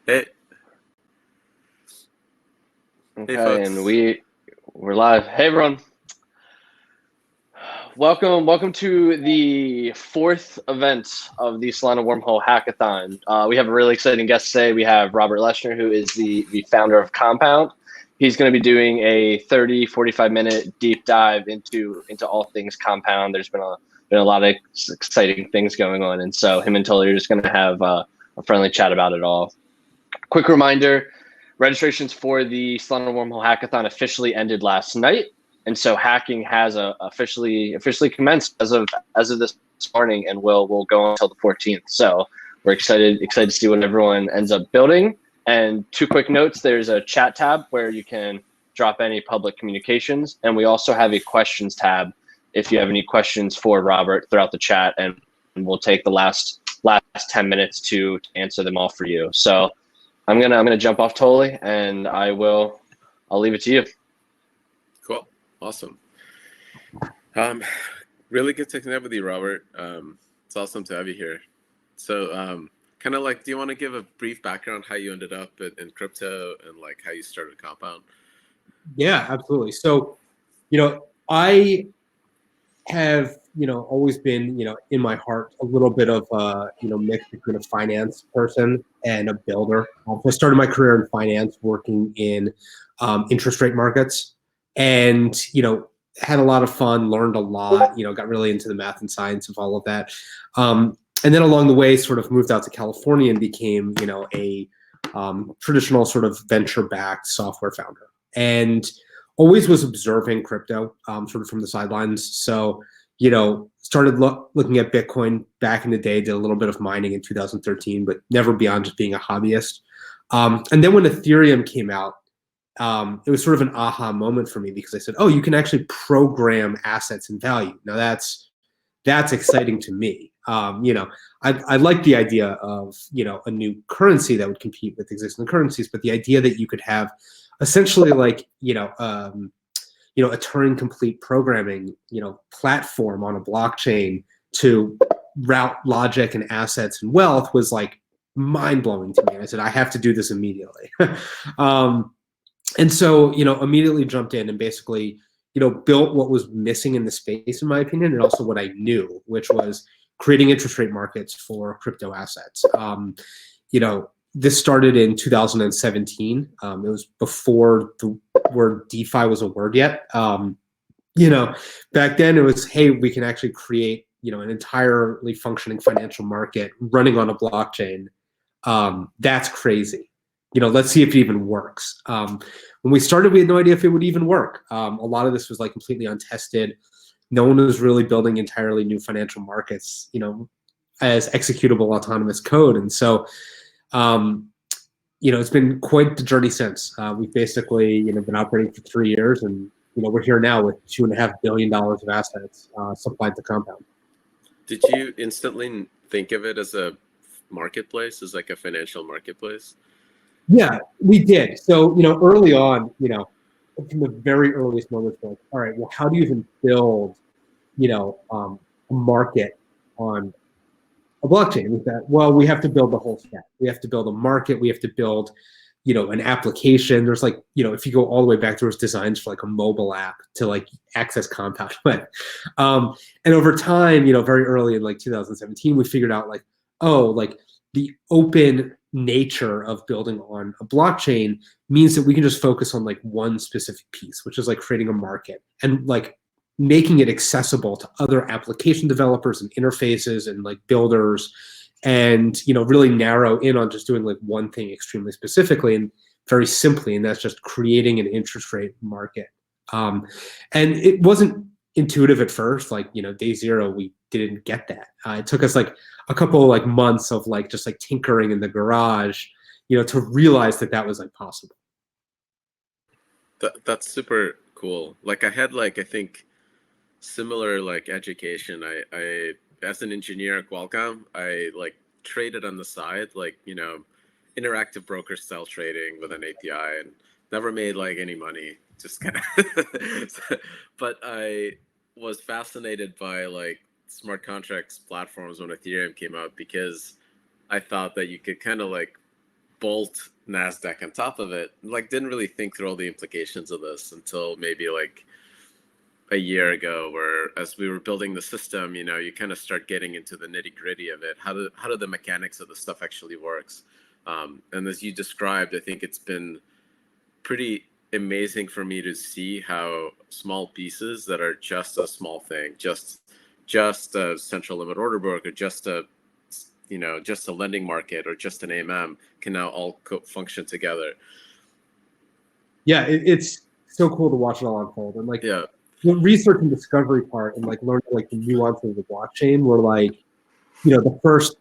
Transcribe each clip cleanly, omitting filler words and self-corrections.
Hey, hey, Okay, and folks. we're live. Hey everyone, welcome to the fourth event of the Solana Wormhole Hackathon. We have a really exciting guest today. We have Robert Leshner, who is the founder of Compound. He's going to be doing a 45 minute deep dive into all things Compound. There's been a lot of exciting things going on, and so him and Tully are just going to have a friendly chat about it all. Quick reminder, registrations for the Solana Wormhole Hackathon officially ended last night. And so hacking has officially commenced as of this morning, and will go until the 14th. So we're excited to see what everyone ends up building. And two quick notes: there's a chat tab where you can drop any public communications, and we also have a questions tab if you have any questions for Robert throughout the chat, and we'll take the last 10 minutes to answer them all for you. So I'm gonna jump off totally, and I'll leave it to you. Cool. Awesome. Really good to connect with you, Robert. It's awesome to have you here. So, kind of like, do you want to give a brief background how you ended up in crypto and like how you started Compound? Yeah, absolutely. So, I have, always been, in my heart, a little bit of mix between a finance person and a builder. So I started my career in finance, working in interest rate markets, and had a lot of fun, learned a lot. Got really into the math and science of all of that, and then along the way, sort of moved out to California and became, a traditional sort of venture-backed software founder, and always was observing crypto, sort of from the sidelines. So, started looking at Bitcoin back in the day, did a little bit of mining in 2013, but never beyond just being a hobbyist. And then when Ethereum came out, it was sort of an aha moment for me, because I said, oh, you can actually program assets and value. Now that's exciting to me. I like the idea of, a new currency that would compete with existing currencies, but the idea that you could have essentially like, a Turing complete programming, platform on a blockchain to route logic and assets and wealth was like mind blowing to me. And I said, I have to do this immediately. And so, immediately jumped in and basically, built what was missing in the space, in my opinion, and also what I knew, which was creating interest rate markets for crypto assets. This started in 2017. It was before the word DeFi was a word yet. Back then it was, hey, we can actually create, an entirely functioning financial market running on a blockchain. That's crazy. Let's see if it even works. When we started, we had no idea if it would even work. A lot of this was like completely untested. No one was really building entirely new financial markets, as executable autonomous code. And so, it's been quite the journey since. We've basically, been operating for 3 years, and we're here now with $2.5 billion of assets supplied to Compound. Did you instantly think of it as a marketplace, as like a financial marketplace? Yeah, we did. So, early on, from the very earliest moments, like, all right, well, how do you even build, a market on a blockchain with that? Well, we have to build the whole stack. We have to build a market. We have to build, an application. There's like, if you go all the way back, there was designs for like a mobile app to like access Compound with. And over time, very early in like 2017, we figured out like, oh, like the open nature of building on a blockchain means that we can just focus on like one specific piece, which is like creating a market and like making it accessible to other application developers and interfaces and like builders, and really narrow in on just doing like one thing extremely specifically and very simply, and that's just creating an interest rate market. And it wasn't intuitive at first. Like, day zero, we didn't get that. It took us like a couple like months of like just like tinkering in the garage, to realize that that was like possible. That's super cool. Like I had like, I think, similar like education. I as an engineer at Qualcomm, I like traded on the side, like, interactive broker style trading with an API, and never made like any money, just kind of but I was fascinated by like smart contracts platforms when Ethereum came out, because I thought that you could kind of like bolt NASDAQ on top of it. Like, didn't really think through all the implications of this until maybe like a year ago, where as we were building the system, you know, you kind of start getting into the nitty gritty of it. How do the mechanics of the stuff actually works? And as you described, I think it's been pretty amazing for me to see how small pieces that are just a small thing, just a central limit order book, or just a lending market, or just an AMM, can now all function together. Yeah, it's so cool to watch it all unfold. And like, yeah, the research and discovery part, and like learning like the nuances of the blockchain were like, you know, the first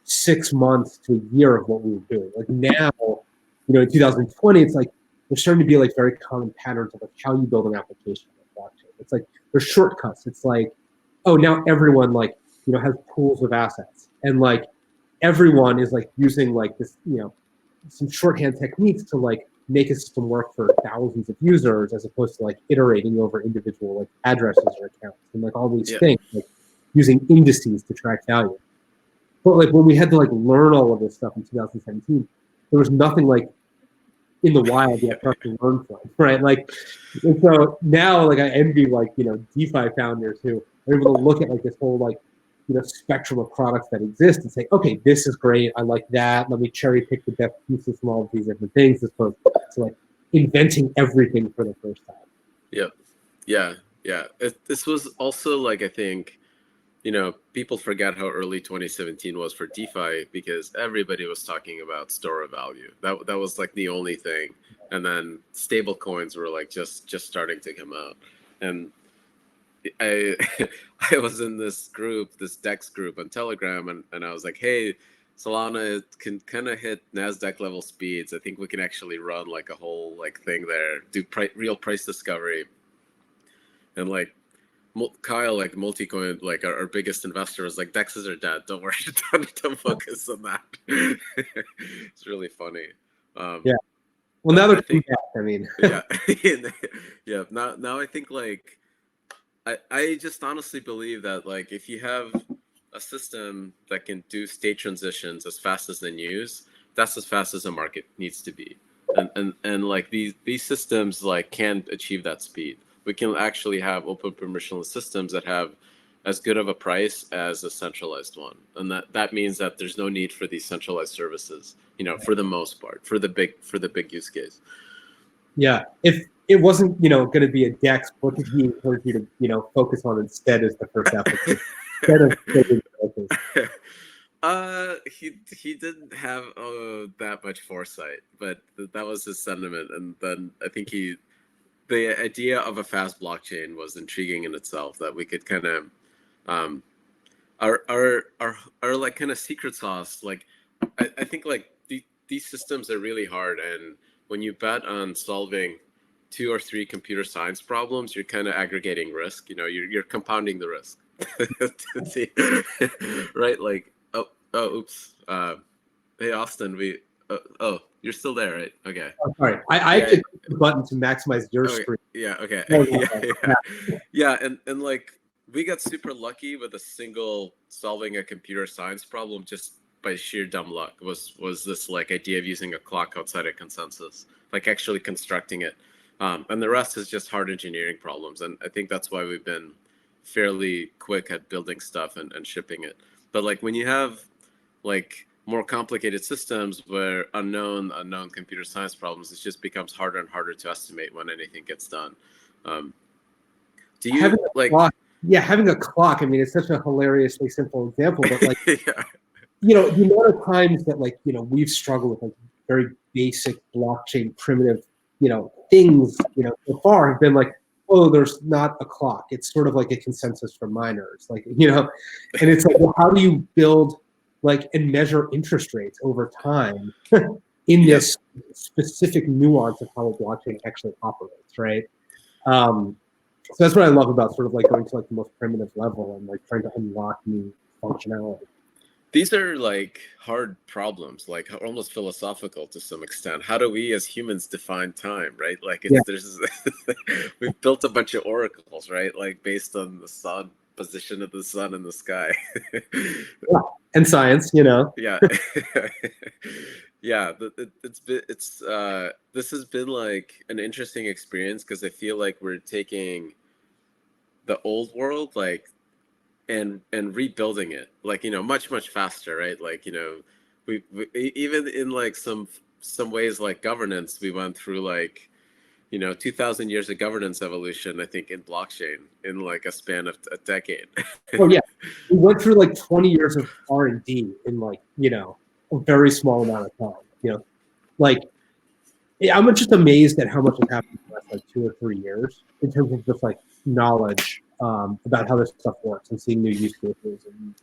6 months to a year of what we were doing. Like now, you know, in 2020, it's like there's starting to be like very common patterns of like how you build an application on blockchain. It's like there's shortcuts. It's like, oh, now everyone like, you know, has pools of assets, and like everyone is like using like this, you know, some shorthand techniques to like make a system work for thousands of users, as opposed to like iterating over individual like addresses or accounts, and like all these things, like using indices to track value. But like when we had to like learn all of this stuff in 2017, there was nothing like in the wild yet for us to learn from, right? Like, and so now like I envy like, you know, DeFi founders who are able to look at like this whole like, you know, spectrum of products that exist and say, okay, this is great, I like that, let me cherry pick the best pieces from all of these different things, as opposed to like inventing everything for the first time. This was also like, I think, you know, people forget how early 2017 was for DeFi, because everybody was talking about store of value. That was like the only thing. And then stable coins were like just starting to come out. And I I was in this group, this DEX group on Telegram, and I was like, hey, Solana can kind of hit NASDAQ level speeds. I think we can actually run like a whole like thing there, do real price discovery. And like Kyle, like Multicoin, like our biggest investor, was like, DEXs are dead. Don't worry, don't focus on that. It's really funny. Yeah. Well, now they're coming back. I mean, yeah. Now I think like I just honestly believe that like if you have a system that can do state transitions as fast as the news, that's as fast as the market needs to be. And like these systems like can't achieve that speed. We can actually have open permissionless systems that have as good of a price as a centralized one. And that means that there's no need for these centralized services, you know, for the most part, for the big use case. Yeah. If it wasn't, you know, going to be a DEX, what did he encourage you to, you know, focus on instead as the first application? He didn't have that much foresight, but that was his sentiment. And then I think the idea of a fast blockchain was intriguing in itself, that we could kind of our like kind of secret sauce. Like I think like these systems are really hard, and when you bet on solving 2 or 3 computer science problems, you're kind of aggregating risk. You know, you're compounding the risk. Right? Like oops. Hey Austin, you're still there, right? Okay. Oh, sorry, I actually clicked the button to maximize your screen. Yeah. Okay. Oh, Yeah. And like we got super lucky with a single solving a computer science problem just by sheer dumb luck. Was this like idea of using a clock outside of consensus, like actually constructing it, and the rest is just hard engineering problems. And I think that's why we've been fairly quick at building stuff and shipping it. But like when you have like more complicated systems where unknown computer science problems, it just becomes harder and harder to estimate when anything gets done. Do you having like clock, having a clock, I mean, it's such a hilariously simple example, but like you know, the amount of times that like, you know, we've struggled with like very basic blockchain primitive, you know, things, you know, so far have been like, oh, there's not a clock. It's sort of like a consensus for miners, like, you know, and it's like, well, how do you build like and measure interest rates over time in this specific nuance of how a blockchain actually operates, right? So that's what I love about sort of like going to like the most primitive level and like trying to unlock new functionality. These are like hard problems, like almost philosophical to some extent. How do we as humans define time, right? Like there's we've built a bunch of oracles, right? Like based on the sun, position of the sun in the sky. And science, you know. Yeah. Yeah, this has been like an interesting experience because I feel like we're taking the old world like and rebuilding it like much faster, right? Like we even in like some ways like governance, we went through like 2000 years of governance evolution, I think, in blockchain in like a span of a decade. Oh yeah, we went through like 20 years of R&D in like a very small amount of time. Like yeah, I'm just amazed at how much has happened in the last like 2 or 3 years in terms of just like knowledge about how this stuff works and seeing new use cases and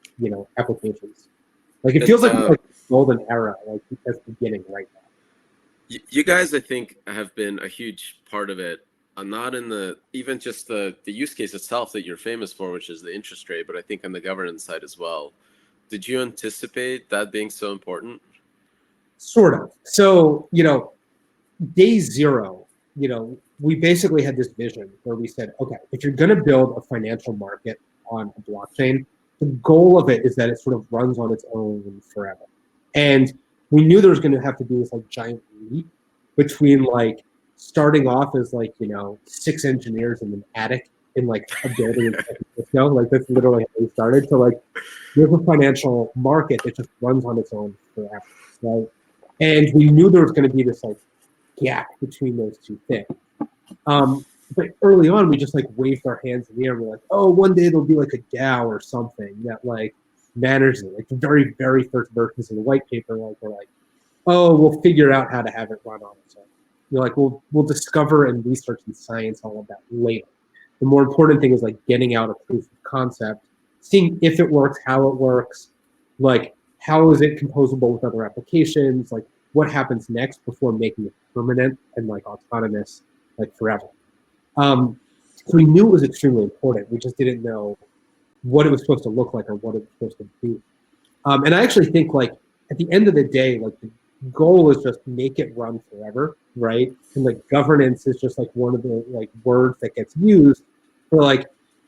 applications. Like it feels It's like we're like golden era, like that's beginning right now. You guys, I think, have been a huge part of it. Not in the even just the use case itself that you're famous for, which is the interest rate, but I think on the governance side as well. Did you anticipate that being so important? Sort of. So day zero, we basically had this vision where we said, okay, if you're going to build a financial market on a blockchain, the goal of it is that it sort of runs on its own forever. And we knew there was going to have to be this like giant leap between like starting off as like, 6 engineers in an attic in like a building in San Francisco. Like that's literally how we started. So like there's a financial market that just runs on its own forever. Right. And we knew there was going to be this like gap between those two things. But early on, we just like waved our hands in the air. We're like, oh, one day there'll be like a DAO or something that like manages it. Like the very, very first versions of the white paper, like we're like, oh, we'll figure out how to have it run on its own. You're like, we'll discover and research and science all of that later. The more important thing is like getting out a proof of concept, seeing if it works, how it works, like how is it composable with other applications, like what happens next before making it permanent and like autonomous, like forever. So we knew it was extremely important. We just didn't know what it was supposed to look like or what it was supposed to be. And I actually think like at the end of the day, like the goal is just make it run forever, right? And like governance is just like one of the like words that gets used for like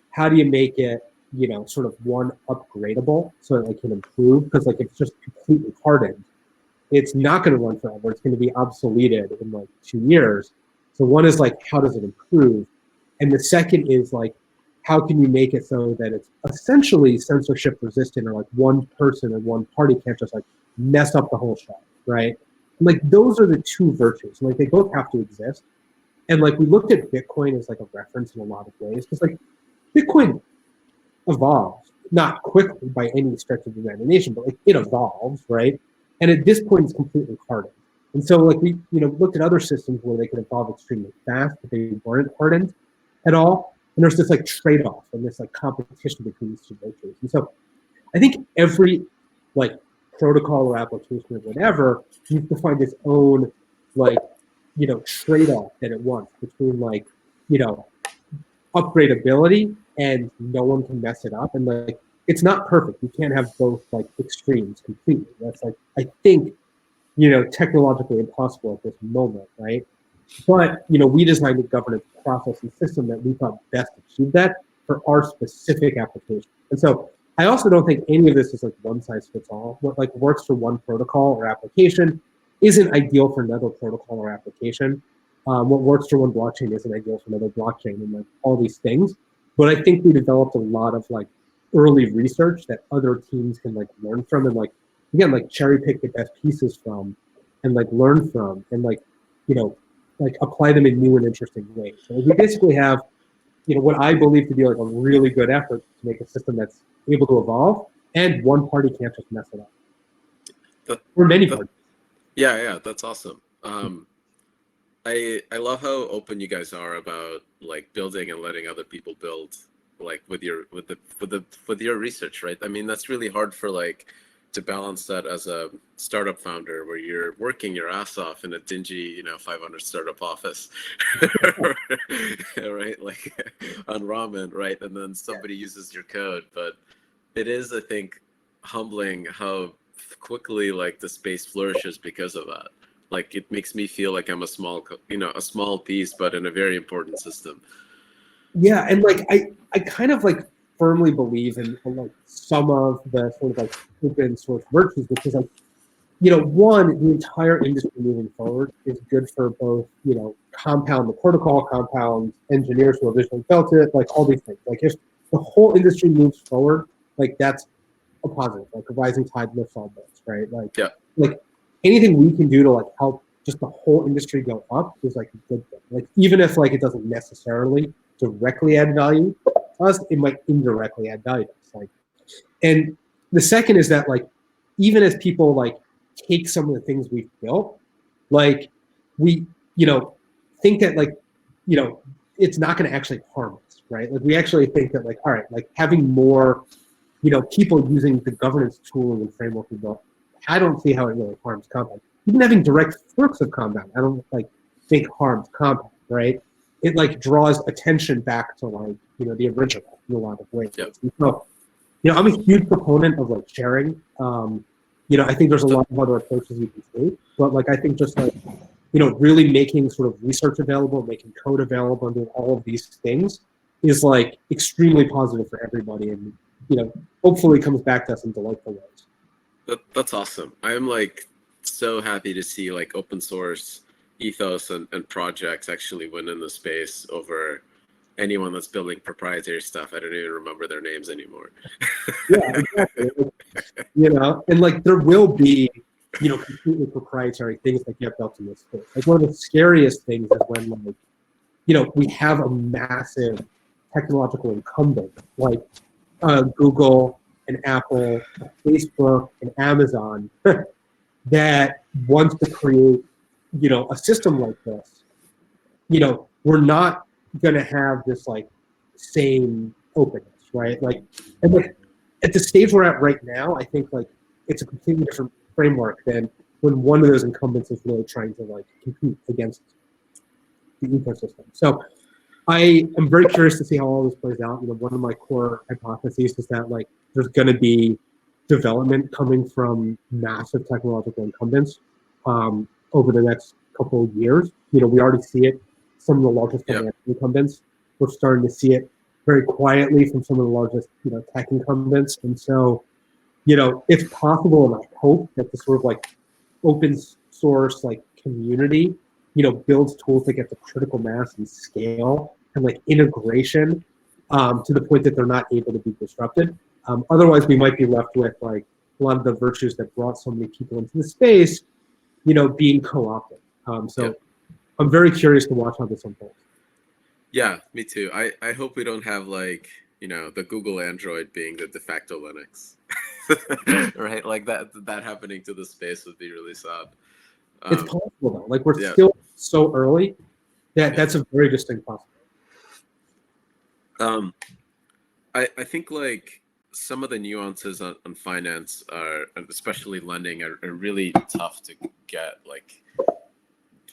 how do you make it sort of one upgradable so it like can improve, because like it's just completely hardened, it's not going to run forever. It's going to be obsoleted in like 2 years. So one is like, how does it improve? And the second is like, how can you make it so that it's essentially censorship resistant, or like one person or one party can't just like mess up the whole show, right? And like those are the two virtues. Like they both have to exist. And like we looked at Bitcoin as like a reference in a lot of ways, because like Bitcoin evolves, not quickly by any stretch of the imagination, but like it evolves, right? And at this point, it's completely hardened. And so, like we, looked at other systems where they could evolve extremely fast, but they weren't hardened at all. And there's this like trade-off and this like competition between these two virtues. And so, I think every like protocol or application or whatever needs to find its own like trade-off that it wants between like upgradability and no one can mess it up. And like it's not perfect. You can't have both like extremes completely. That's like I think technologically impossible at this moment, right? But we designed a governance process and system that we thought best achieved that for our specific application. And so I also don't think any of this is like one size fits all. What like works for one protocol or application isn't ideal for another protocol or application. What works for one blockchain isn't ideal for another blockchain, and like all these things. But I think we developed a lot of like early research that other teams can like learn from, and like again like cherry pick the best pieces from, and like learn from, and like like apply them in new and interesting ways. So we basically have what I believe to be like a really good effort to make a system that's able to evolve, and one party can't just mess it up. Or many parties. Yeah, that's awesome. I love how open you guys are about like building and letting other people build, like with your research, right? I mean, that's really hard for like to balance that as a startup founder, where you're working your ass off in a dingy 500 startup office, right? Like on ramen, right? And then somebody uses your code. But it is, I think, humbling how quickly like the space flourishes because of that. Like it makes me feel like I'm a small, a small piece, but in a very important system. Yeah, and like I kind of like firmly believe in like some of the sort of like open source virtues, because like one, the entire industry moving forward is good for both, compound the protocol, compound engineers who have visually felt it, like all these things. Like if the whole industry moves forward, like that's a positive, like a rising tide lifts all boats, right? Like anything we can do to like help just the whole industry go up is like a good thing. Like even if like it doesn't necessarily directly add value to us, it might indirectly add value to us. Like, and the second is that like even as people like take some of the things we've built, like we, think that like, it's not going to actually harm us, right? Like we actually think that like, all right, like having more, people using the governance tooling and framework we built, I don't see how it really harms Compound. Even having direct forks of Compound, I don't like think harms Compound, right? It like draws attention back to like, the original in a lot of ways. Yep. So, I'm a huge proponent of like sharing. I think there's a lot of other approaches you can take, but like I think just like, really making sort of research available, making code available, and doing all of these things is like extremely positive for everybody, and hopefully comes back to us in delightful ways. That's awesome. I'm like so happy to see like open source ethos and projects actually win in the space over anyone that's building proprietary stuff. I don't even remember their names anymore. Yeah, exactly. And like there will be, completely proprietary things that get built in this space. Like one of the scariest things is when like, we have a massive technological incumbent like Google and Apple, Facebook and Amazon that wants to create, a system like this. We're not going to have this like same openness, right? Like, and like at the stage we're at right now, I think like it's a completely different framework than when one of those incumbents is really trying to like compete against the ecosystem. So I am very curious to see how all this plays out. One of my core hypotheses is that like there's going to be development coming from massive technological incumbents over the next couple of years. We already see it. Some of the largest incumbents. We're starting to see it very quietly from some of the largest, tech incumbents. And so, it's possible, and I hope that the sort of like open source like community, builds tools that get the critical mass and scale and like integration to the point that they're not able to be disrupted. Otherwise, we might be left with like a lot of the virtues that brought so many people into the space, being co-opted. I'm very curious to watch how this unfolds. Yeah, me too. I hope we don't have like, the Google Android being the de facto Linux. Right? Like that happening to the space would be really sad. It's possible though. Like we're still so early that that's a very distinct possibility. I think like some of the nuances on finance are, especially lending, are really tough to get. Like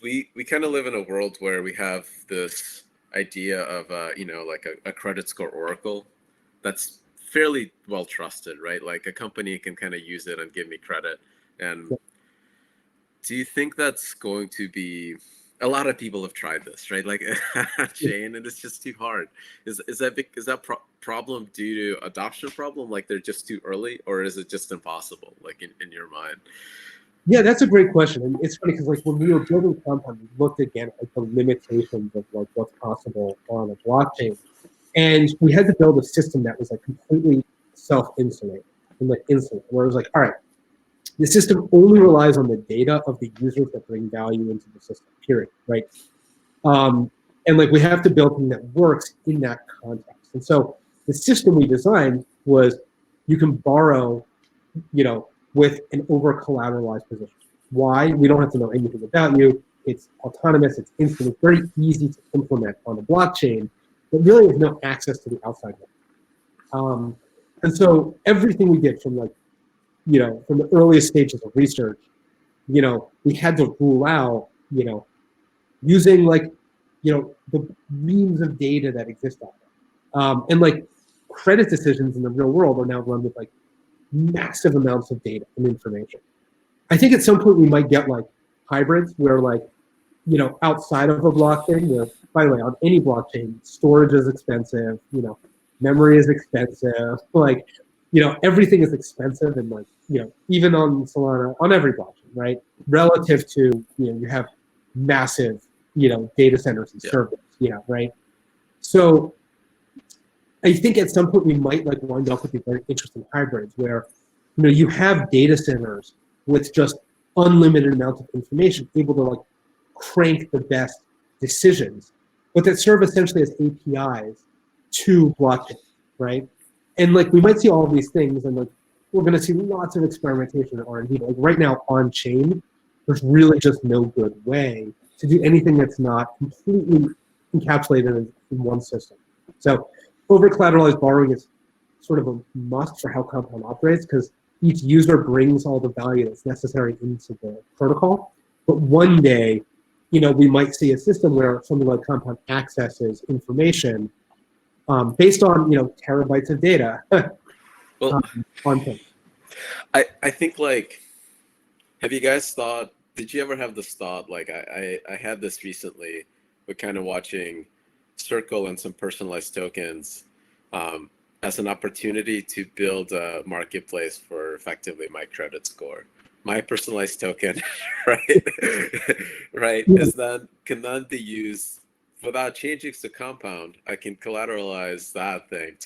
we kind of live in a world where we have this idea of like a credit score oracle that's fairly well trusted, right? Like a company can kind of use it and give me credit. And do you think that's going to be, a lot of people have tried this, right? Like Jane, and it's just too hard. Is that problem due to adoption problem? Like they're just too early, or is it just impossible? Like in your mind? Yeah, that's a great question. And it's funny because like when we were building Compound, we looked again at like, the limitations of like what's possible on a blockchain. And we had to build a system that was like completely self-insulated and like insular, where it was like, all right, the system only relies on the data of the users that bring value into the system, period, right? And like we have to build something that works in that context. And so the system we designed was you can borrow, with an over-collateralized position. Why? We don't have to know anything about you. It's autonomous, it's instant, it's very easy to implement on a blockchain, but really there's no access to the outside world. And so everything we did from like, from the earliest stages of research, we had to rule out, using like, the reams of data that exist out there. And like credit decisions in the real world are now run with like massive amounts of data and information. I think at some point we might get like hybrids where like, outside of a blockchain, by the way, on any blockchain, storage is expensive, memory is expensive, like everything is expensive and like, even on Solana, on every blockchain, right? Relative to, you have massive, data centers and servers, right? So I think at some point we might like wind up with these very interesting hybrids where, you have data centers with just unlimited amounts of information, able to like crank the best decisions, but that serve essentially as APIs to blockchain, right? And like we might see all of these things, and like we're going to see lots of experimentation and R&D. Like right now on chain, there's really just no good way to do anything that's not completely encapsulated in one system. So over collateralized borrowing is sort of a must for how Compound operates, because each user brings all the value that's necessary into the protocol. But one day, we might see a system where something like Compound accesses information based on terabytes of data. Well, on chain. I think like, have you guys thought? Did you ever have this thought? Like I had this recently. We're kind of watching Circle and some personalized tokens as an opportunity to build a marketplace for effectively my credit score. My personalized token, right? Right, can then be used without changing the Compound. I can collateralize that thing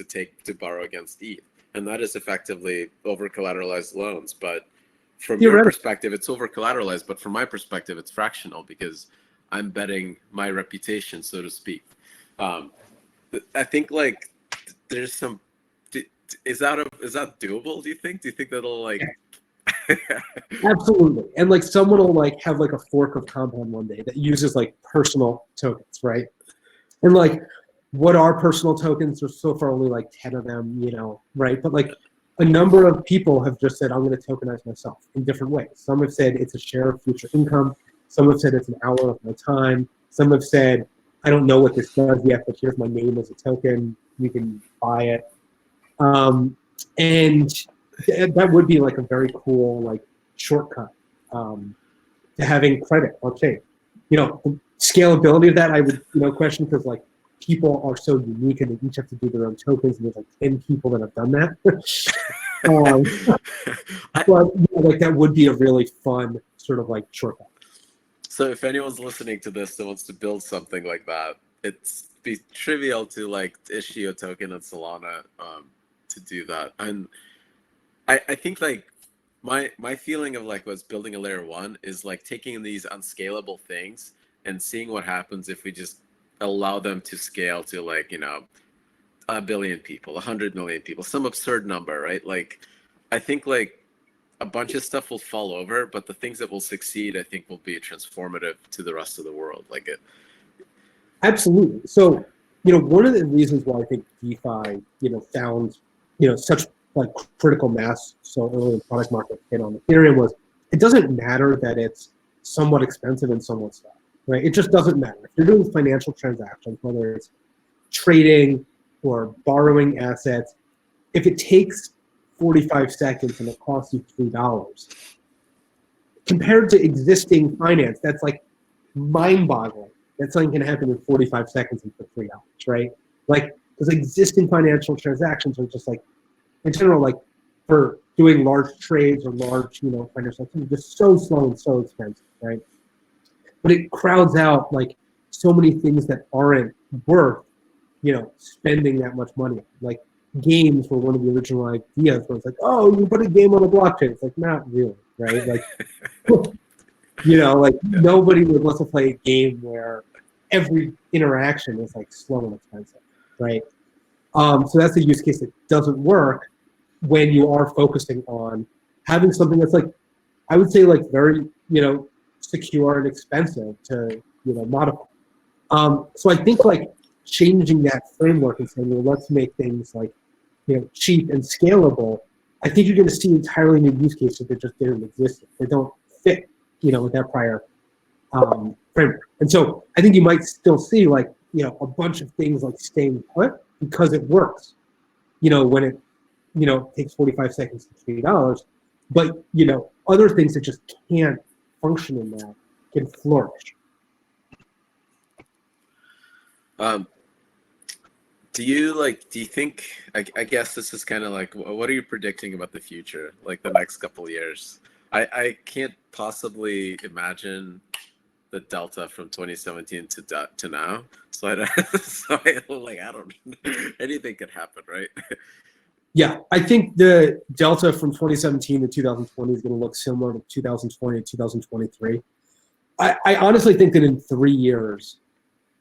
to borrow against ETH, and that is effectively over collateralized loans. But from your perspective, it's over collateralized. But from my perspective, it's fractional because I'm betting my reputation, so to speak. I think like there's some. Is that doable? Do you think? Do you think that'll like? Absolutely. And like someone will like have like a fork of Compound one day that uses like personal tokens, right? And like what are personal tokens? There's so far only like 10 of them, right? But like a number of people have just said, I'm going to tokenize myself in different ways. Some have said it's a share of future income. Some have said it's an hour of my time. Some have said, I don't know what this does yet, but here's my name as a token. You can buy it. And that would be like a very cool like shortcut to having credit on chain. The scalability of that I would question, because like people are so unique and they each have to do their own tokens, and there's like 10 people that have done that. But like that would be a really fun sort of like shortcut. So if anyone's listening to this that wants to build something like that, it's be trivial to like issue a token on Solana to do that. And I think like my feeling of like what's building a layer one is like taking these unscalable things and seeing what happens if we just allow them to scale to like 1 billion people, 100 million people, some absurd number, right? Like I think like a bunch of stuff will fall over, but the things that will succeed I think will be transformative to the rest of the world. Like it. Absolutely. So one of the reasons why I think DeFi found such like critical mass so early in product market fit on Ethereum was it doesn't matter that it's somewhat expensive and somewhat slow, right? It just doesn't matter. If you're doing financial transactions, whether it's trading or borrowing assets, if it takes 45 seconds and it costs you $3, compared to existing finance, that's like mind-boggling that something can happen in 45 seconds and for $3, right? Like, because existing financial transactions are just like, in general, like for doing large trades or large, financial activity, just so slow and so expensive, right? But it crowds out like so many things that aren't worth, spending that much money on. Like games were one of the original ideas where it's like, oh, you put a game on a blockchain. It's like, not really, right? Like, nobody would want to play a game where every interaction is like slow and expensive, right? So that's a use case that doesn't work when you are focusing on having something that's like, I would say like very, secure and expensive to, modify. So I think like changing that framework and saying, well, let's make things like, cheap and scalable. I think you're going to see entirely new use cases that just didn't exist. They don't fit, with that prior framework. And so I think you might still see like, a bunch of things like staying put because it works, when it, takes 45 seconds to $3, but, other things that just can't function in that can flourish. Do you think, I guess this is kind of like, what are you predicting about the future, like the next couple of years? I can't possibly imagine the delta from 2017 to now. So I don't, anything could happen, right? Yeah, I think the delta from 2017 to 2020 is going to look similar to 2020 to 2023. I honestly think that in 3 years,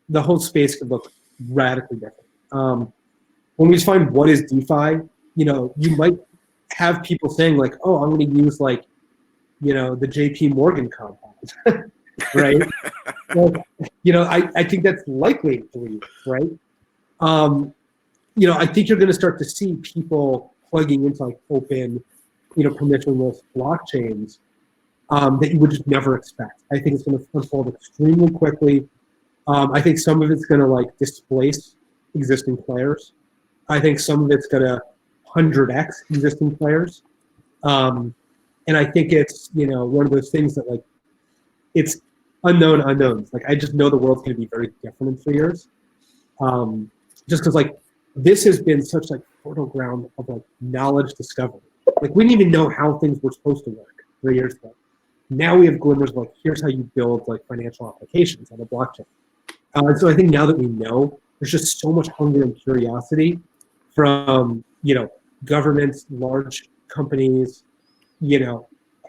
the whole space could look radically different. When we find what is DeFi, you might have people saying like, "Oh, I'm going to use like, the JP Morgan compound," right? Well, I think that's likely in 3 years, right? I think you're going to start to see people plugging into like open, permissionless blockchains that you would just never expect. I think it's going to unfold extremely quickly. I think some of it's going to like displace existing players. I think some of it's going to 100x existing players. And I think it's, one of those things that like, it's unknown unknowns. Like, I just know the world's going to be very different in 3 years. Just because like, this has been such like fertile ground of like knowledge discovery. Like, we didn't even know how things were supposed to work 3 years ago. Now we have glimmers of like, here's how you build like financial applications on a blockchain. And so I think now that we know, there's just so much hunger and curiosity from, governments, large companies,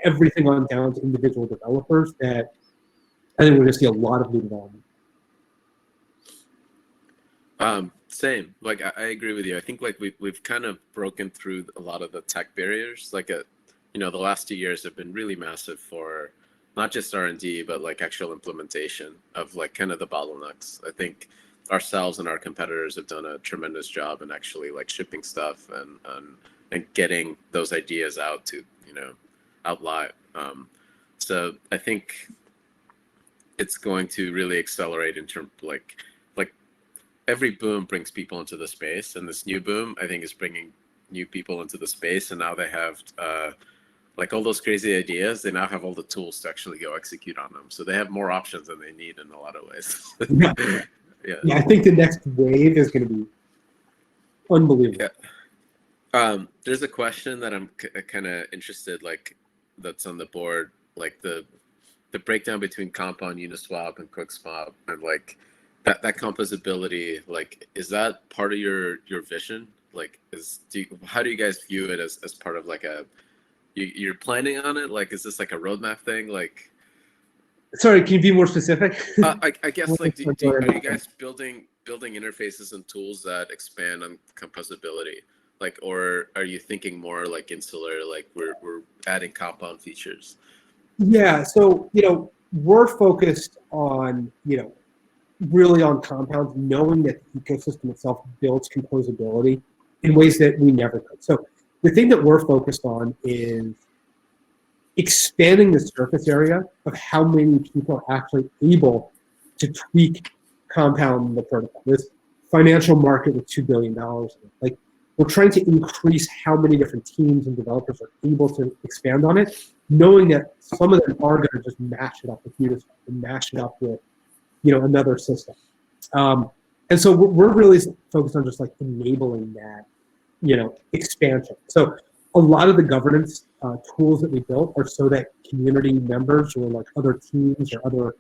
everything on down to individual developers that I think we're going to see a lot of new development. Same. Like I agree with you. I think like we've kind of broken through a lot of the tech barriers. Like the last 2 years have been really massive for not just R&D, but like actual implementation of like kind of the bottlenecks. I think ourselves and our competitors have done a tremendous job in actually like shipping stuff and getting those ideas out to out live. So I think it's going to really accelerate in terms like every boom brings people into the space, and this new boom I think is bringing new people into the space, and now they have like all those crazy ideas. They now have all the tools to actually go execute on them, so they have more options than they need in a lot of ways. Yeah, I think the next wave is going to be unbelievable. Yeah. There's a question that I'm kind of interested, like that's on the board, like the breakdown between Compound, Uniswap, and QuickSwap, and like that composability. Like, is that part of your vision? Like, how do you guys view it as part of like you're planning on it? Like, is this like a roadmap thing? Like, sorry, can you be more specific? I guess like, are you guys building interfaces and tools that expand on composability? Like, or are you thinking more like insular, like we're adding compound features? Yeah, so we're focused on really on compounds, knowing that the ecosystem itself builds composability in ways that we never could. So the thing that we're focused on is expanding the surface area of how many people are actually able to tweak compound the protocol. This financial market with $2 billion, like, we're trying to increase how many different teams and developers are able to expand on it, knowing that some of them are going to just mash it up with Uniswap and mash it up with another system. And so we're really focused on just like enabling that expansion. So a lot of the governance tools that we built are so that community members or like other teams or other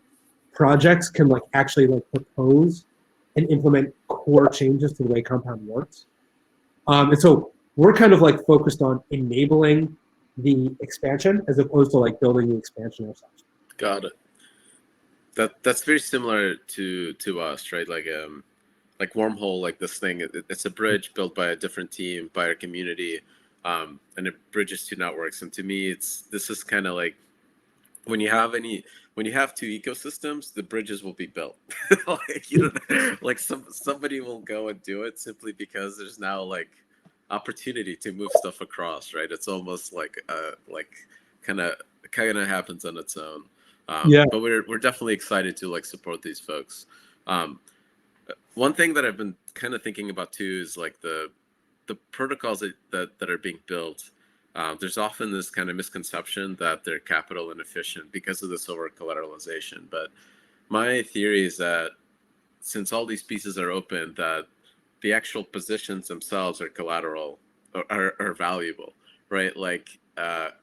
projects can like actually like propose and implement core changes to the way Compound works. And so we're kind of like focused on enabling the expansion as opposed to like building the expansion ourselves. Got it. That's very similar to us, right? Like Wormhole, like this thing, it's a bridge built by a different team, by a community, and it bridges two networks. And to me, this is kind of like when you have two ecosystems, the bridges will be built. Like like somebody will go and do it simply because there's now like opportunity to move stuff across, right? It's almost like kind of happens on its own. But we're definitely excited to like support these folks. One thing that I've been kind of thinking about too is like the protocols that are being built. There's often this kind of misconception that they're capital inefficient because of this over collateralization. But my theory is that since all these pieces are open, that the actual positions themselves are collateral, are valuable, right? Like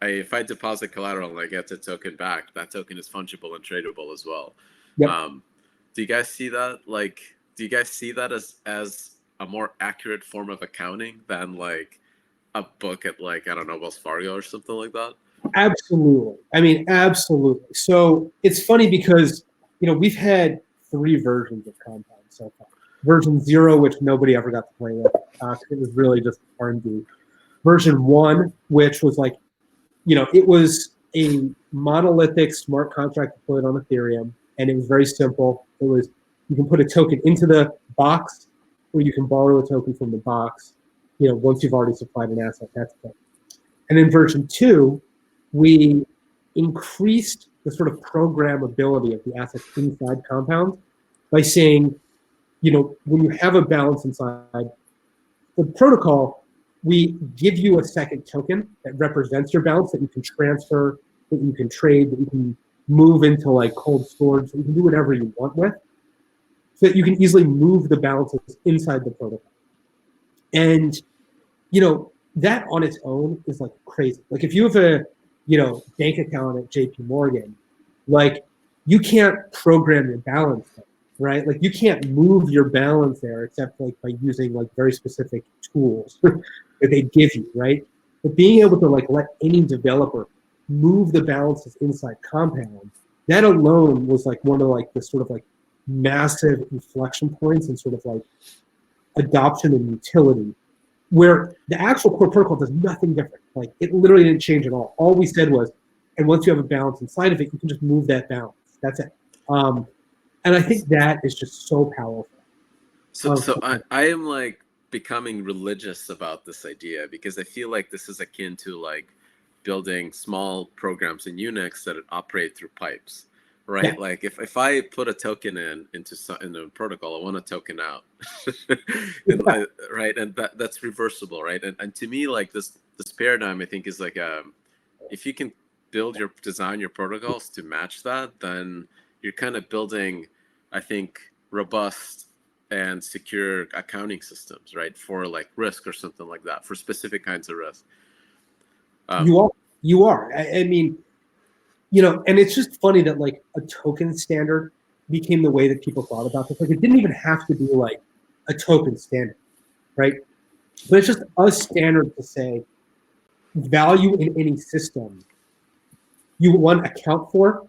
if I deposit collateral and I get the token back, that token is fungible and tradable as well. Yep. Do you guys see that? Like, do you guys see that as a more accurate form of accounting than like a book at like, I don't know, Wells Fargo or something like that? Absolutely. I mean, absolutely. So it's funny because, we've had 3 versions of Compound so far. Version 0, which nobody ever got to play with. It was really just R&D. Version 1, which was like, it was a monolithic smart contract deployed on Ethereum, and it was very simple. It was, you can put a token into the box, or you can borrow a token from the box, once you've already supplied an asset, that's it. And in version 2, we increased the sort of programmability of the assets inside Compound by saying, when you have a balance inside the protocol, we give you a second token that represents your balance that you can transfer, that you can trade, that you can move into like cold storage, that you can do whatever you want with, so that you can easily move the balances inside the protocol. And, that on its own is like crazy. Like if you have a, bank account at JP Morgan, like you can't program your balance there, right? Like you can't move your balance there except like by using like very specific tools that they give you, right? But being able to like let any developer move the balances inside Compound, that alone was like one of like the sort of like massive inflection points and sort of like adoption and utility, where the actual core protocol does nothing different. Like it literally didn't change at all. All we said was, and once you have a balance inside of it, you can just move that balance. That's it. And I think that is just so powerful. So I am like becoming religious about this idea, because I feel like this is akin to like building small programs in Unix that operate through pipes, right? Yeah. Like if I put a token into a protocol, I want a token out, right? And that's reversible, right? And to me, like this paradigm, I think, is like if you can design your protocols to match that, then you're kind of building, I think, robust and secure accounting systems, right? For like risk or something like that, for specific kinds of risk. You are. I mean, and it's just funny that like a token standard became the way that people thought about this. Like it didn't even have to be like a token standard, right? But it's just a standard to say value in any system you want to account for,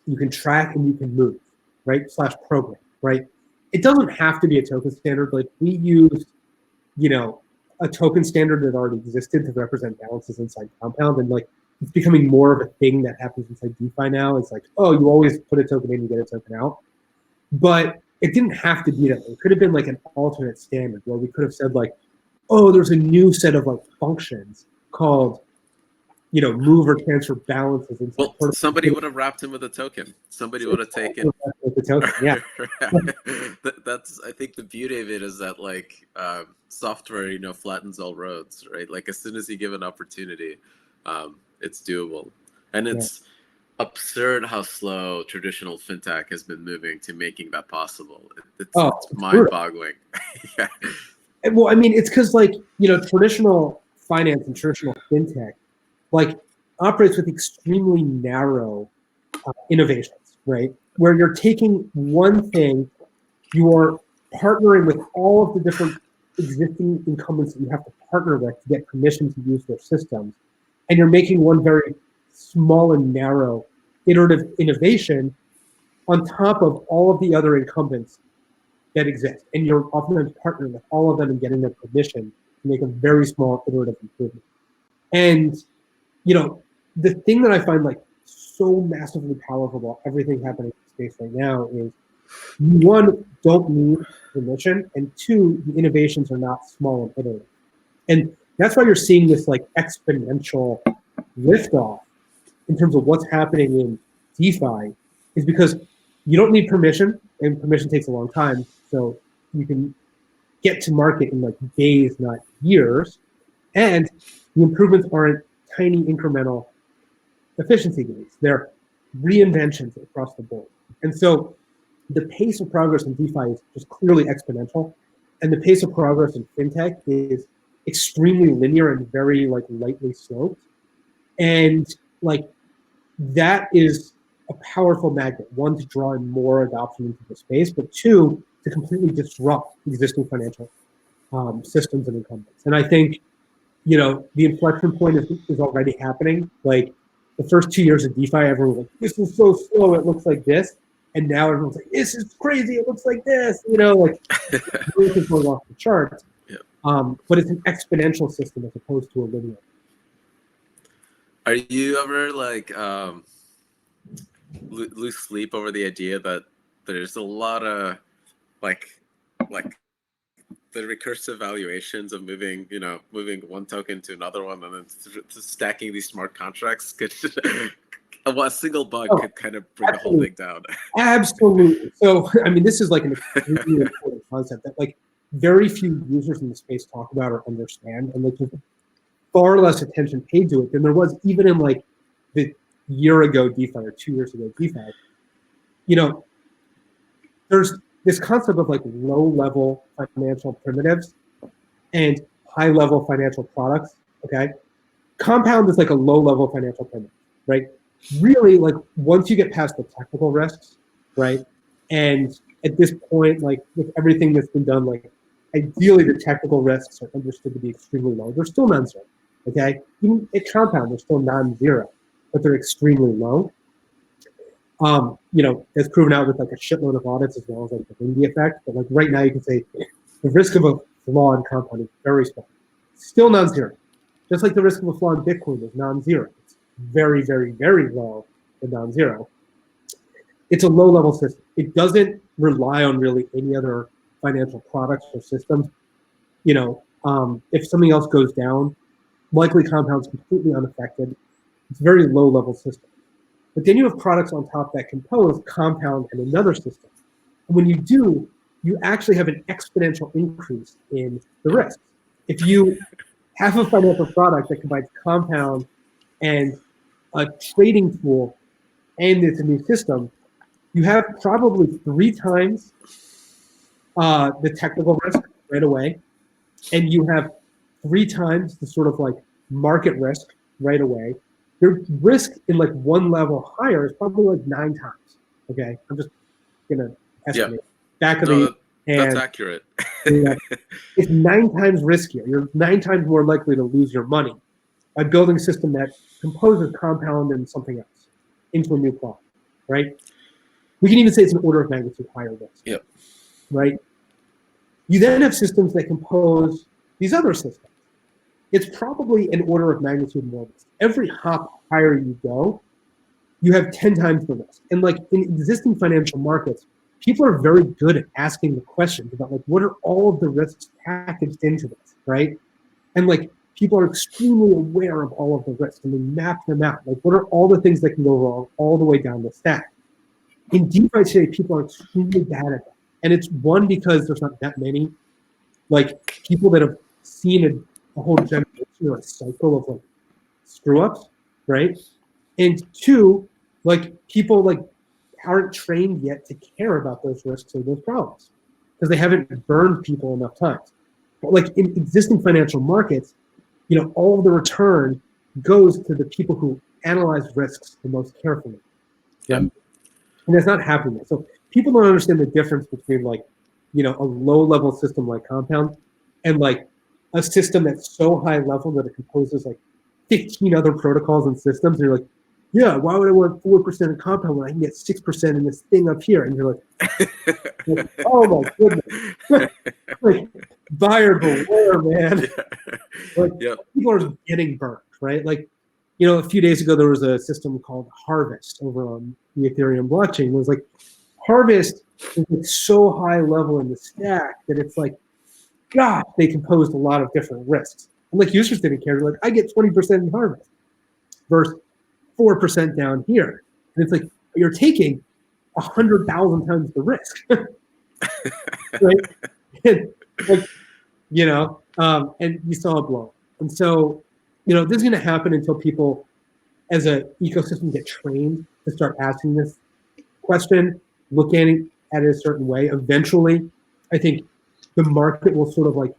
you can track, and you can move, right? / program, right? It doesn't have to be a token standard. Like we used, a token standard that already existed to represent balances inside Compound, and like it's becoming more of a thing that happens inside DeFi now. It's like, oh, you always put a token in, you get a token out. But it didn't have to be that way. It could have been like an alternate standard where we could have said like, oh, there's a new set of like functions called, move or transfer balances. Well, somebody would have wrapped him with a token. Somebody would have taken the token. Yeah. That's, I think the beauty of it is that like software, flattens all roads, right? Like as soon as you give an opportunity, it's doable. And it's absurd how slow traditional fintech has been moving to making that possible. It's mind-boggling. Yeah. Well, I mean, it's because like, traditional finance and traditional fintech like operates with extremely narrow innovations, right? Where you're taking one thing, you are partnering with all of the different existing incumbents that you have to partner with to get permission to use their systems, and you're making one very small and narrow iterative innovation on top of all of the other incumbents that exist, and you're oftentimes partnering with all of them and getting their permission to make a very small iterative improvement. And the thing that I find like so massively powerful about everything happening in space right now is, one, don't need permission, and 2, the innovations are not small and iterative. And that's why you're seeing this like exponential liftoff in terms of what's happening in DeFi, is because you don't need permission, and permission takes a long time. So you can get to market in like days, not years. And the improvements aren't tiny incremental efficiency gains. They're reinventions across the board. And so the pace of progress in DeFi is just clearly exponential. and the pace of progress in fintech is extremely linear and very like lightly sloped. And like that is a powerful magnet, one, to draw in more adoption into the space, but two, to completely disrupt existing financial systems and incumbents. And I think, the inflection point is already happening. Like the first 2 years of DeFi, everyone was like, this is so slow, it looks like this. And now everyone's like, this is crazy, it looks like this. Like growth is going off the charts. Yeah. But it's an exponential system as opposed to a linear. Are you ever like lose sleep over the idea that there's a lot of like the recursive valuations of moving one token to another one and then stacking these smart contracts could a single bug could kind of bring the whole thing down? Absolutely. So I mean, this is like an extremely important concept that like very few users in the space talk about or understand, and like there's far less attention paid to it than there was even in like the year ago DeFi or 2 years ago DeFi. There's this concept of like low level financial primitives and high level financial products. Okay. Compound is like a low level financial primitive, right? Really, like once you get past the technical risks, right? And at this point, like with everything that's been done, like ideally the technical risks are understood to be extremely low. They're still non-zero, okay? Even at Compound, they're still non-zero, but they're extremely low. It's proven out with like a shitload of audits as well as like the Lindy effect. But like right now, you can say the risk of a flaw in Compound is very small, still non-zero. Just like the risk of a flaw in Bitcoin is non-zero. It's very, very, very low and non-zero. It's a low-level system. It doesn't rely on really any other financial products or systems. If something else goes down, likely Compound's completely unaffected. It's a very low-level system. But then you have products on top that compose Compound and another system. And when you do, you actually have an exponential increase in the risks. If you have a financial product that combines Compound and a trading tool and it's a new system, you have probably 3 times the technical risk right away, and you have 3 times the sort of like market risk right away. Your risk in like one level higher is probably like 9 times. Okay, I'm just gonna estimate. Back of the hand. That's accurate. It's 9 times riskier. You're 9 times more likely to lose your money by building a system that composes Compound and something else into a new product, right? We can even say it's an order of magnitude higher risk. Yep. Right? You then have systems that compose these other systems. It's probably an order of magnitude more risk. Every hop higher you go, you have 10 times the risk. And like in existing financial markets, people are very good at asking the questions about like, what are all of the risks packaged into this, right? And like, people are extremely aware of all of the risks and they map them out. Like, what are all the things that can go wrong all the way down the stack? In DeFi today, people are extremely bad at that. And it's one, because there's not that many like people that have seen a whole generation or a cycle of like screw ups, right? And two, like people like aren't trained yet to care about those risks or those problems because they haven't burned people enough times. But like in existing financial markets, all of the return goes to the people who analyze risks the most carefully. Right? And that's not happening. So people don't understand the difference between like, a low-level system like Compound and like a system that's so high level that it composes like 15 other protocols and systems. And you're like, yeah, why would I want 4% in Compound when I can get 6% in this thing up here? And you're like oh my goodness. Like, buyer beware, man. Like, people are getting burnt, right? Like, a few days ago, there was a system called Harvest over on the Ethereum blockchain. It was like, Harvest is like so high level in the stack that it's like, gosh, they composed a lot of different risks. And like users didn't care. They're like, I get 20% in Harvest versus 4% down here. And it's like, you're taking 100,000 times the risk. Right? And like, and you saw it blow. And so, this is going to happen until people as an ecosystem get trained to start asking this question, looking at it a certain way. Eventually, I think the market will sort of like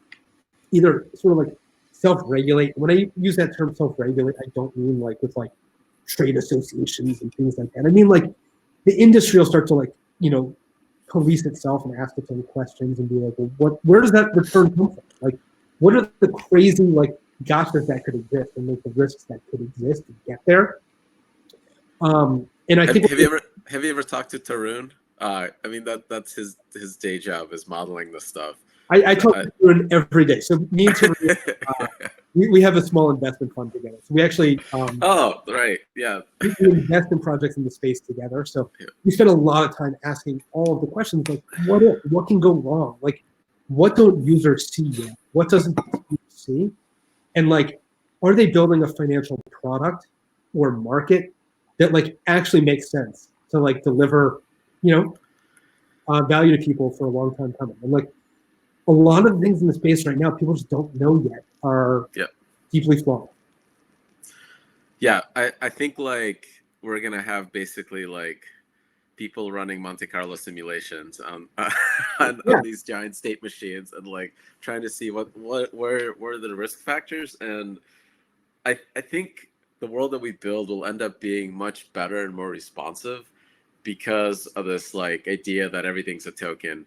either sort of like self-regulate. When I use that term self-regulate, I don't mean like with like trade associations and things like that. I mean like the industry will start to like, police itself and ask its own questions and be like, well, where does that return come from? Like, what are the crazy like gotchas that could exist and like the risks that could exist to get there? And I think have you ever talked to Tarun? I mean that's his day job is modeling this stuff. I talk to Tarun every day. So me and Tarun, we have a small investment fund together. So we actually oh right, yeah. we invest in projects in the space together. So we spend a lot of time asking all of the questions like what can go wrong? Like what don't users see yet? What doesn't the user see? And like, are they building a financial product or market that like actually makes sense to like deliver, value to people for a long time coming? And like a lot of the things in the space right now, people just don't know yet are deeply flawed. Yeah, I think like we're gonna have basically like people running Monte Carlo simulations on these giant state machines and like trying to see where are the risk factors. And I think the world that we build will end up being much better and more responsive because of this like idea that everything's a token.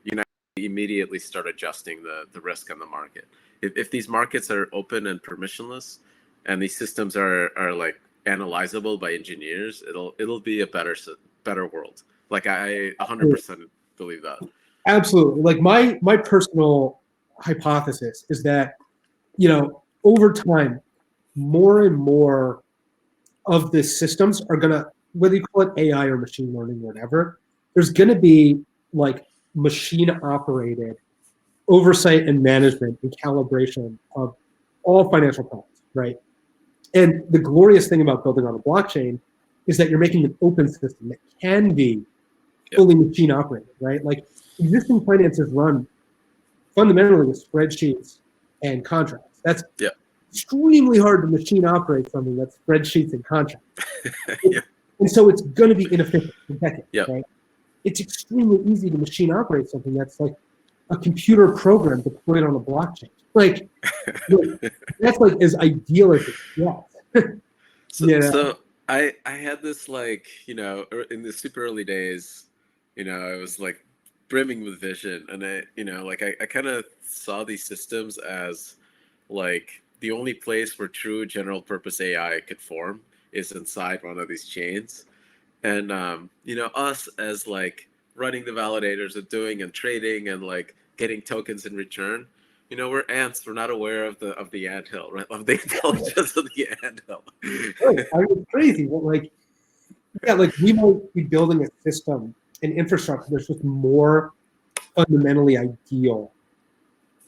Immediately start adjusting the risk on the market. If these markets are open and permissionless and these systems are like analyzable by engineers, it'll be a better world. Like I 100% believe that. Absolutely. Like my personal hypothesis is that, over time, more and more of the systems are gonna, whether you call it AI or machine learning, whatever, there's gonna be like machine operated oversight and management and calibration of all financial products, right? And the glorious thing about building on a blockchain is that you're making an open system that can be fully machine operated, right? Like existing finances run fundamentally with spreadsheets and contracts. That's extremely hard to machine operate something that's spreadsheets and contracts. And so it's going to be inefficient for decades, right? It's extremely easy to machine operate something that's like a computer program deployed on a blockchain. Like, that's like as ideal as it gets. So I had this like, in the super early days, I was like brimming with vision, and I kind of saw these systems as like the only place where true general purpose AI could form is inside one of these chains. And us as like running the validators and doing and trading and like getting tokens in return, we're ants. We're not aware of the anthill, right? Of the intelligence of the anthill. Right. I mean, crazy. Well, like we might be building a system and infrastructure that's just more fundamentally ideal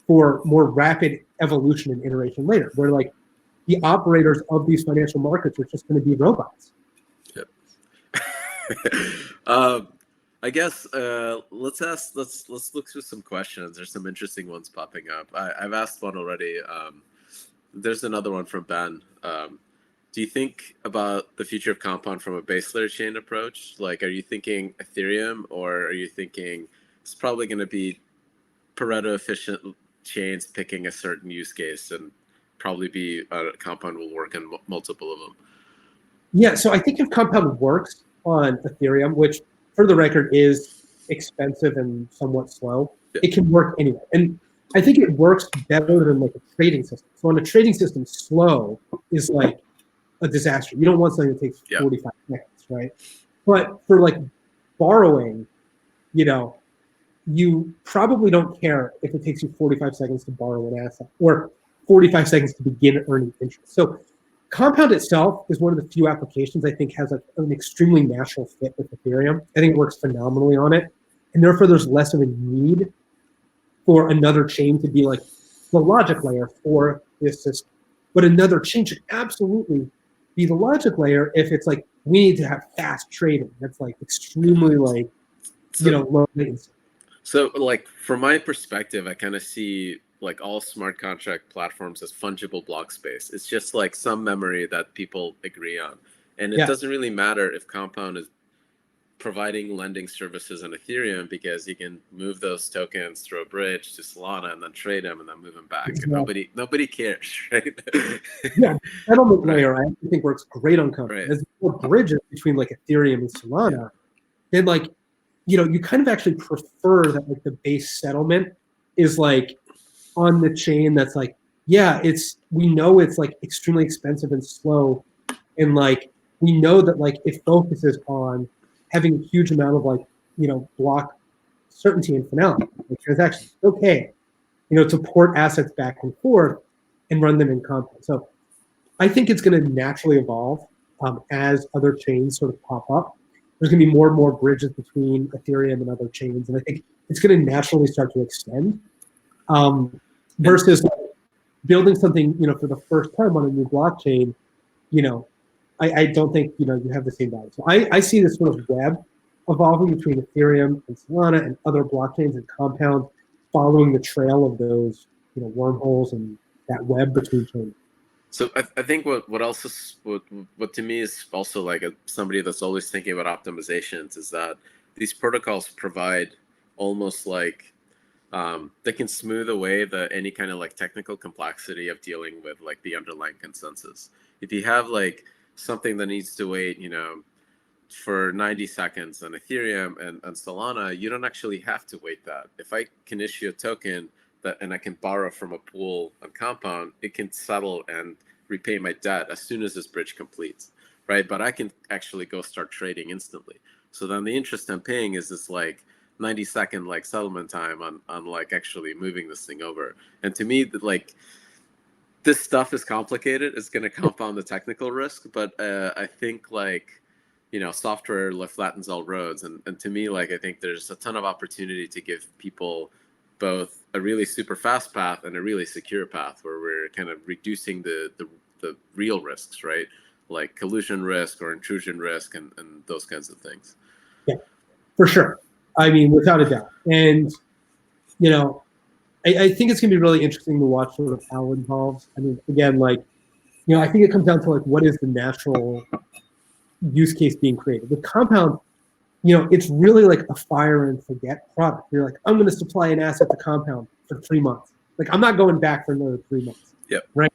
for more rapid evolution and iteration later, where like the operators of these financial markets are just going to be robots. Yep. I guess let's look through some questions. There's some interesting ones popping up. I've asked one already. There's another one from Ben. Do you think about the future of Compound from a base layer chain approach? Like, are you thinking Ethereum, or are you thinking it's probably going to be Pareto efficient chains picking a certain use case, and probably be Compound will work in multiple of them? Yeah, so I think if Compound works on Ethereum, which for the record is expensive and somewhat slow, it can work anywhere. And I think it works better than like a trading system. So on a trading system, slow is like a disaster. You don't want something that takes 45 seconds, right? But for like borrowing, you probably don't care if it takes you 45 seconds to borrow an asset or 45 seconds to begin earning interest. So Compound itself is one of the few applications I think has an extremely natural fit with Ethereum. I think it works phenomenally on it. And therefore, there's less of a need for another chain to be like the logic layer for this system. But another chain should absolutely be the logic layer if it's like, we need to have fast trading. That's like extremely like, low latency. So like from my perspective, I kind of see like all smart contract platforms as fungible block space. It's just like some memory that people agree on. And it doesn't really matter if Compound is providing lending services on Ethereum because you can move those tokens through a bridge to Solana and then trade them and then move them back. Exactly. And nobody cares, right? Yeah, settlement Right. layer I actually think works great on Compound. Right. As more bridges between like Ethereum and Solana, then like, you know, you kind of actually prefer that like the base settlement is like on the chain that's like, yeah, we know it's like extremely expensive and slow, and like we know that like it focuses on having a huge amount of like, you know, block certainty and finality, like transactions. Okay, you know, to port assets back and forth and run them in Compound. So I think it's going to naturally evolve as other chains sort of pop up. There's going to be more and more bridges between Ethereum and other chains, and I think it's going to naturally start to extend. Versus like, building something, you know, for the first time on a new blockchain, you know, I don't think, you know, you have the same value. So I see this sort of web evolving between Ethereum and Solana and other blockchains and Compound, following the trail of those, you know, wormholes and that web between chains. So I think what else is what to me is also like somebody that's always thinking about optimizations is that these protocols provide almost like they can smooth away any kind of like technical complexity of dealing with like the underlying consensus. If you have like something that needs to wait, you know, for 90 seconds on Ethereum and Solana, you don't actually have to wait that. If I can issue a token and I can borrow from a pool on Compound, it can settle and repay my debt as soon as this bridge completes, right? But I can actually go start trading instantly. So then the interest I'm paying is this like 90-second like settlement time on like actually moving this thing over. And to me, like this stuff is complicated. It's going to compound the technical risk, but I think like, you know, software flattens all roads. And to me, like, I think there's a ton of opportunity to give people both a really super fast path and a really secure path where we're kind of reducing the real risks, right? Like collusion risk or intrusion risk and those kinds of things. Yeah, for sure. I mean, without a doubt. And, you know, I think it's going to be really interesting to watch sort of how it evolves. I mean, again, like, you know, I think it comes down to like, what is the natural use case being created? With Compound, you know, it's really like a fire and forget product. You're like, I'm going to supply an asset to Compound for 3 months. Like, I'm not going back for another 3 months. Yep. Right.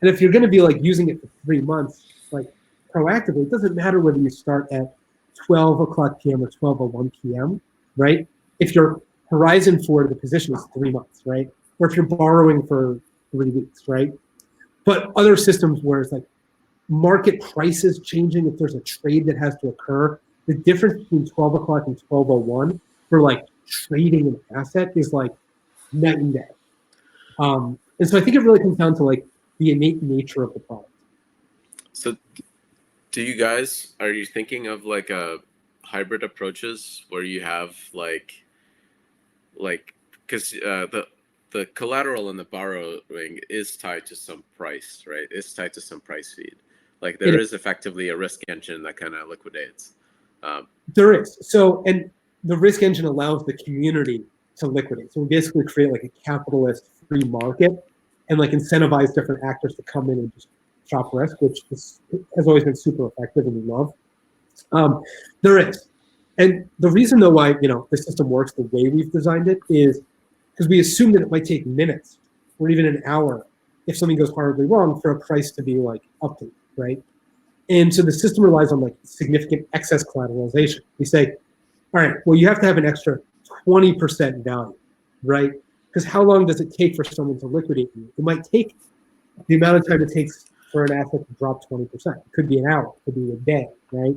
And if you're going to be like using it for 3 months, like proactively, it doesn't matter whether you start at 12 o'clock p.m. or 12:01 p.m. Right. If your horizon for the position is 3 months, right? Or if you're borrowing for 3 weeks, right? But other systems where it's like market prices changing, if there's a trade that has to occur, the difference between 12 o'clock and 12:01 for like trading an asset is like night and day. And so I think it really comes down to like the innate nature of the product. So are you thinking of like a hybrid approaches where you have like because the collateral and the borrowing is tied to some price, right? It's tied to some price feed. Like there is effectively a risk engine that kind of liquidates. There is. So, and the risk engine allows the community to liquidate. So we basically create like a capitalist free market and like incentivize different actors to come in and just shop risk, which has always been super effective and we love. There is. And the reason though why, you know, the system works the way we've designed it is because we assume that it might take minutes or even an hour if something goes horribly wrong for a price to be like updated, right? And so the system relies on like significant excess collateralization. We say, all right, well, you have to have an extra 20% value, right? Because how long does it take for someone to liquidate you? It might take the amount of time it takes for an asset to drop 20%. It could be an hour, it could be a day, right?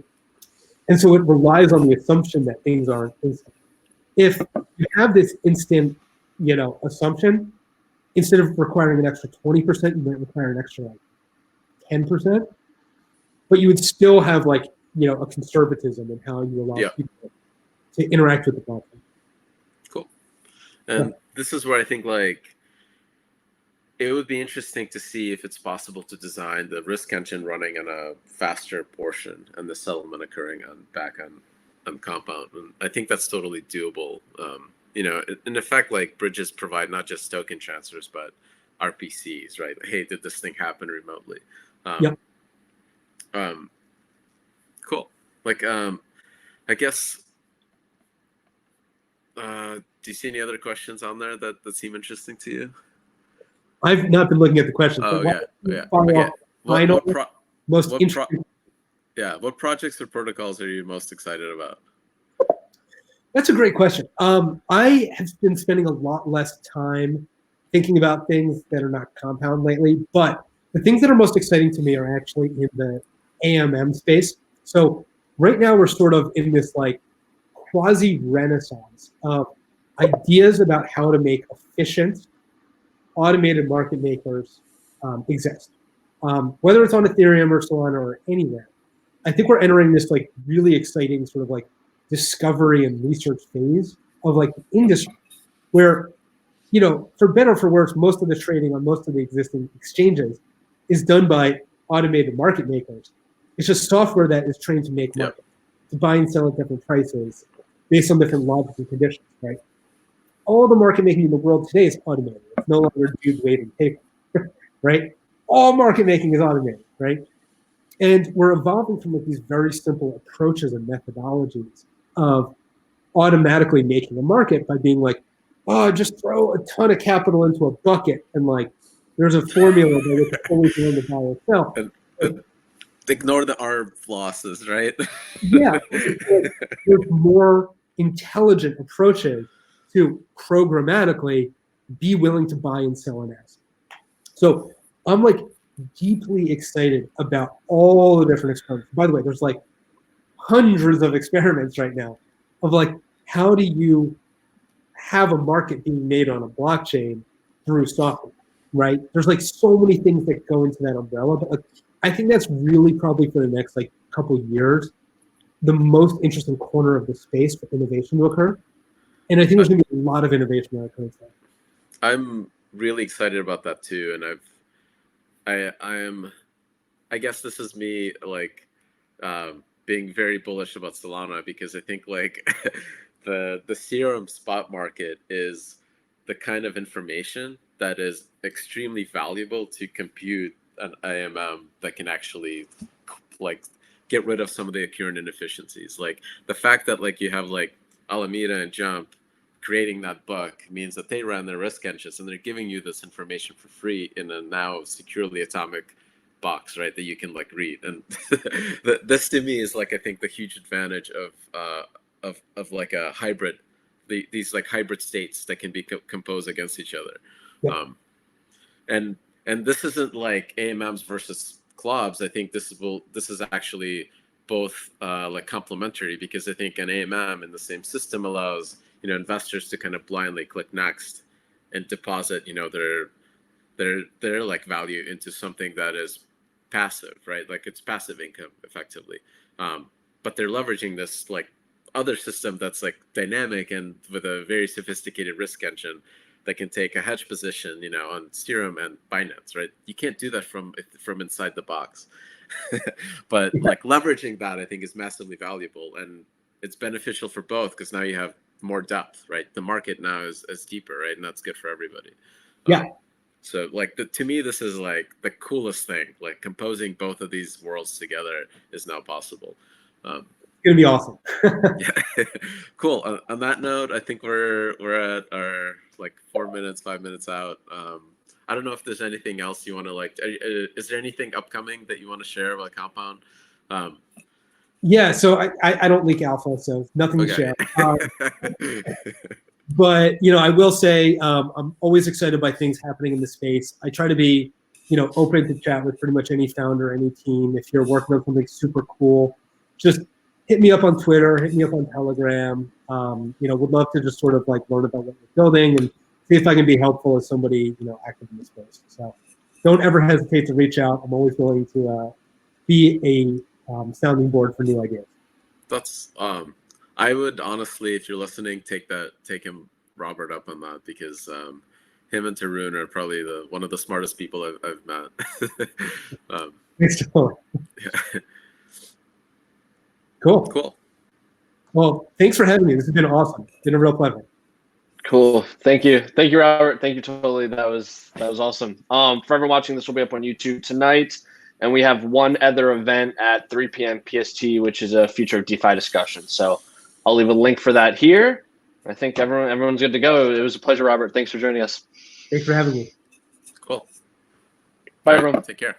And so it relies on the assumption that things aren't instant. If you have this instant, you know, assumption, instead of requiring an extra 20%, you might require an extra like 10%. But you would still have like, you know, a conservatism in how you allow people to interact with the platform. Cool. And this is where I think like it would be interesting to see if it's possible to design the risk engine running on a faster portion and the settlement occurring back on Compound. And I think that's totally doable. You know, in effect, like bridges provide not just token transfers, but RPCs, right? Hey, did this thing happen remotely? Cool. Like, I guess. Do you see any other questions on there that seem interesting to you? I've not been looking at the questions. Oh but yeah. Okay. Most what interesting. what projects or protocols are you most excited about? That's a great question. I have been spending a lot less time thinking about things that are not compound lately, but the things that are most exciting to me are actually in the AMM space. So right now we're sort of in this like quasi renaissance of ideas about how to make efficient automated market makers exist. Whether it's on Ethereum or Solana or anywhere, I think we're entering this like really exciting sort of like discovery and research phase of like the industry where, you know, for better or for worse, most of the trading on most of the existing exchanges is done by automated market makers. It's just software that is trained to make markets, to buy and sell at different prices based on different logics and conditions, right? All the market making in the world today is automated. It's no longer dude waiting paper, right? All market making is automated, right? And we're evolving from like these very simple approaches and methodologies of automatically making a market by being like, oh, just throw a ton of capital into a bucket and like there's a formula that it's always going to buy or sell. And ignore the arb losses, right? Yeah, there's more intelligent approaches to programmatically be willing to buy and sell an asset. So I'm like deeply excited about all the different experiments. By the way, there's like hundreds of experiments right now of like, how do you have a market being made on a blockchain through software, right? There's like so many things that go into that umbrella, but like, I think that's really probably for the next like couple of years, the most interesting corner of the space for innovation to occur. And I think there's going to be a lot of innovation that occurs there. I'm really excited about that too, and I guess this is me like being very bullish about Solana because I think like the serum spot market is the kind of information that is extremely valuable to compute an AMM that can actually like get rid of some of the current inefficiencies. Like the fact that like you have like Alameda and Jump creating that book means that they ran their risk engines and they're giving you this information for free in a now securely atomic box, right, that you can like read. And this to me is like I think the huge advantage of like a hybrid, these like hybrid states that can be composed against each other. Yeah. And this isn't like AMMs versus clubs. I think this is actually both like complementary, because I think an AMM in the same system allows, you know, investors to kind of blindly click next and deposit, you know, their like value into something that is passive, right? Like it's passive income effectively. But they're leveraging this like other system that's like dynamic and with a very sophisticated risk engine that can take a hedge position, you know, on Serum and Binance, right? You can't do that from inside the box. But like leveraging that, I think, is massively valuable, and it's beneficial for both because now you have more depth, right? The market now is deeper, right? And that's good for everybody. Yeah. So like to me, this is like the coolest thing. Like composing both of these worlds together is now possible. It's gonna be awesome. Yeah. Cool. On that note, I think we're at our like 5 minutes out. I don't know if there's anything else you want to like. Is there anything upcoming that you want to share about Compound? Yeah. So I don't leak alpha, so nothing to share. But you know, I will say I'm always excited by things happening in the space. I try to be, you know, open to chat with pretty much any founder, any team. If you're working on something super cool, just hit me up on Twitter, hit me up on Telegram. You know, would love to just sort of like learn about what you're building and see if I can be helpful as somebody, you know, active in the space. So don't ever hesitate to reach out. I'm always willing to be a sounding board for new ideas. That's I would honestly, if you're listening, take him Robert up on that, because him and Tarun are probably one of the smartest people I've met. Thanks, Joel. Yeah. Cool. Well, thanks for having me. This has been awesome. It's been a real pleasure. Cool. Thank you, Robert. Thank you, totally. That was awesome. For everyone watching, this will be up on YouTube tonight. And we have one other event at 3 p.m. PST, which is a future of DeFi discussion. So I'll leave a link for that here. I think everyone's good to go. It was a pleasure, Robert. Thanks for joining us. Thanks for having me. Cool. Bye, All right, everyone. take care.